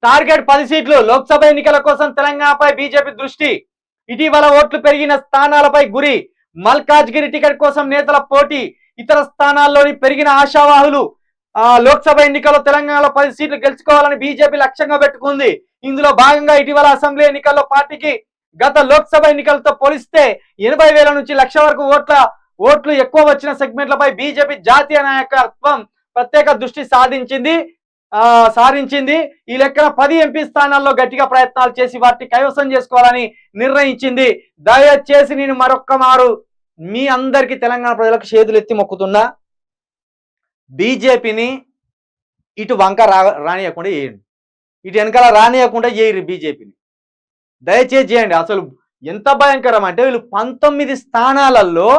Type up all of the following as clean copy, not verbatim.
Target 10 సీట్లు. లోక్సభ ఎన్నికల కోసం తెలంగాణపై బీజేపీ దృష్టి. ఇటీవల ఓట్లు పెరిగిన స్థానాలపై గురి. మల్కాజ్గిరి టికెట్ కోసం నేతల పోటీ. ఇతర స్థానాల్లోని పెరిగిన ఆశావాహులు. లోక్సభ ఎన్నికల్లో తెలంగాణలో 10 సీట్లు గెలుచుకోవాలని బీజేపీ లక్ష్యంగా పెట్టుకుంది. ఇందులో భాగంగా ఇటీవల అసెంబ్లీ ఎన్నికల్లో పార్టీకి గత లోక్సభ ఎన్నికలతో పోలిస్తే 80,000 నుంచి 1,00,000 వరకు ఓట్లు ఎక్కువ వచ్చిన సెగ్మెంట్లపై బీజేపీ జాతీయ నాయకత్వం ప్రత్యేక దృష్టి సారించింది. ఈ లెక్కన 10 ఎంపీ స్థానాల్లో గట్టిగా ప్రయత్నాలు చేసి వాటిని కైవసం చేసుకోవాలని నిర్ణయించింది. దయచేసి నేను మరొక్క మారు మీ అందరికీ తెలంగాణ ప్రజలకు చేతులు ఎత్తి మొక్కుతున్నా, బీజేపీని ఇటు వంక రానియకుండా చేయండి, ఇటు వెనకాల రానియకుండా చేయరు. బీజేపీని దయచేసి చేయండి. అసలు ఎంత భయంకరం అంటే వీళ్ళు 19 స్థానాలలో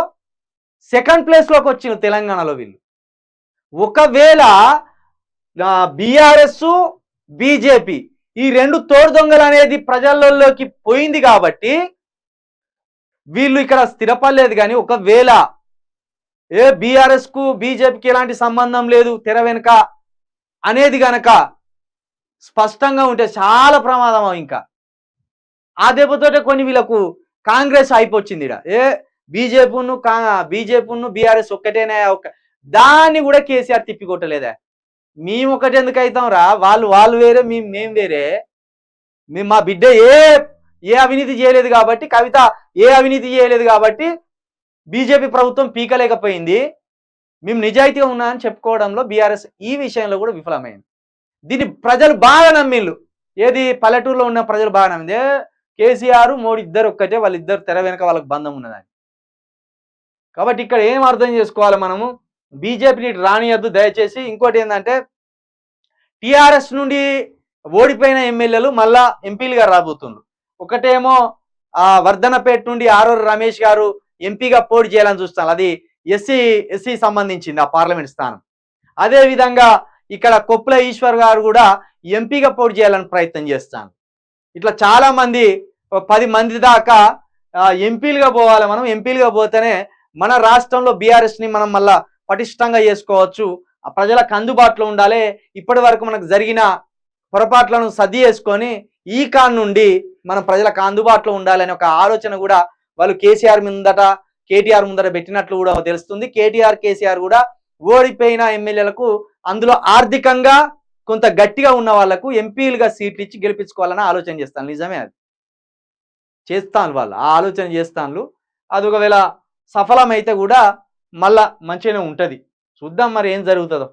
సెకండ్ ప్లేస్లోకి వచ్చిన తెలంగాణలో వీళ్ళు. ఒకవేళ బీఆర్ఎస్ బీజేపీ ఈ రెండు తోడు దొంగలు అనేది ప్రజలలోకి పోయింది కాబట్టి వీళ్ళు ఇక్కడ స్థిరపడలేదు. కానీ ఒకవేళ బీఆర్ఎస్ కు బీజేపీకి ఎలాంటి సంబంధం లేదు తెర వెనుక అనేది గనక స్పష్టంగా ఉంటే చాలా ప్రమాదం. ఇంకా ఆ దెబ్బతోటే కొన్ని వీళ్ళకు కాంగ్రెస్ అయిపోయింది. బీజేపీను బీఆర్ఎస్ ఒక్కటేనా దాన్ని కూడా కేసీఆర్ తిప్పికొట్టలేదా? మేము ఒకటి ఎందుకు అవుతాం రా, వాళ్ళు వేరే మేము వేరే. మా బిడ్డ ఏ అవినీతి చేయలేదు కాబట్టి, కవిత ఏ అవినీతి చేయలేదు కాబట్టి బీజేపీ ప్రభుత్వం పీకలేకపోయింది. మేము నిజాయితీగా ఉన్నామని చెప్పుకోవడంలో బీఆర్ఎస్ ఈ విషయంలో కూడా విఫలమైంది. దీన్ని ప్రజలు బాగా నమ్మిళ్ళు. ఏది పల్లెటూరులో ఉన్న ప్రజలు బాగా నమ్మింది. కేసీఆర్ మోడీ ఇద్దరు ఒక్కటే, వాళ్ళిద్దరు తెర వెనక వాళ్ళకి బంధం ఉన్నదని. కాబట్టి ఇక్కడ ఏం అర్థం చేసుకోవాలి మనము, బీజేపీని రానియద్దు దయచేసి. ఇంకోటి ఏంటంటే టీఆర్ఎస్ నుండి ఓడిపోయిన ఎమ్మెల్యేలు మళ్ళా ఎంపీలుగా రాబోతున్నారు. ఒకటేమో వర్ధనపేట నుండి ఆరూరు రమేష్ గారు ఎంపీగా పోటీ చేయాలని చూస్తాను. అది ఎస్సీ సంబంధించింది ఆ పార్లమెంట్ స్థానం. అదే విధంగా ఇక్కడ కొప్పుల ఈశ్వర్ గారు కూడా ఎంపీగా పోటీ చేయాలని ప్రయత్నం చేస్తాను. ఇట్లా చాలా మంది 10 మంది దాకా ఎంపీలుగా పోవాలి. మనం ఎంపీలుగా పోతేనే మన రాష్ట్రంలో బీఆర్ఎస్ ని మనం మళ్ళా పటిష్టంగా చేసుకోవచ్చు, ప్రజలకు అందుబాటులో ఉండాలి. ఇప్పటి వరకు మనకు జరిగిన పొరపాట్లను సర్ది చేసుకొని ఈ కాన్ నుండి మనం ప్రజలకు అందుబాటులో ఉండాలనే ఒక ఆలోచన కూడా వాళ్ళు కేటీఆర్ ముందట పెట్టినట్లు కూడా తెలుస్తుంది. కేసీఆర్ కూడా ఓడిపోయిన ఎమ్మెల్యేలకు అందులో ఆర్థికంగా కొంత గట్టిగా ఉన్న వాళ్లకు ఎంపీలుగా సీట్లు ఇచ్చి గెలిపించుకోవాలని ఆలోచన చేస్తాను. నిజమే, అది చేస్తాను, వాళ్ళు ఆ ఆలోచన చేస్తాను. అది ఒకవేళ సఫలమైతే కూడా మళ్ళా మంచిగానే ఉంటుంది. చూద్దాం మరి ఏం జరుగుతుందో.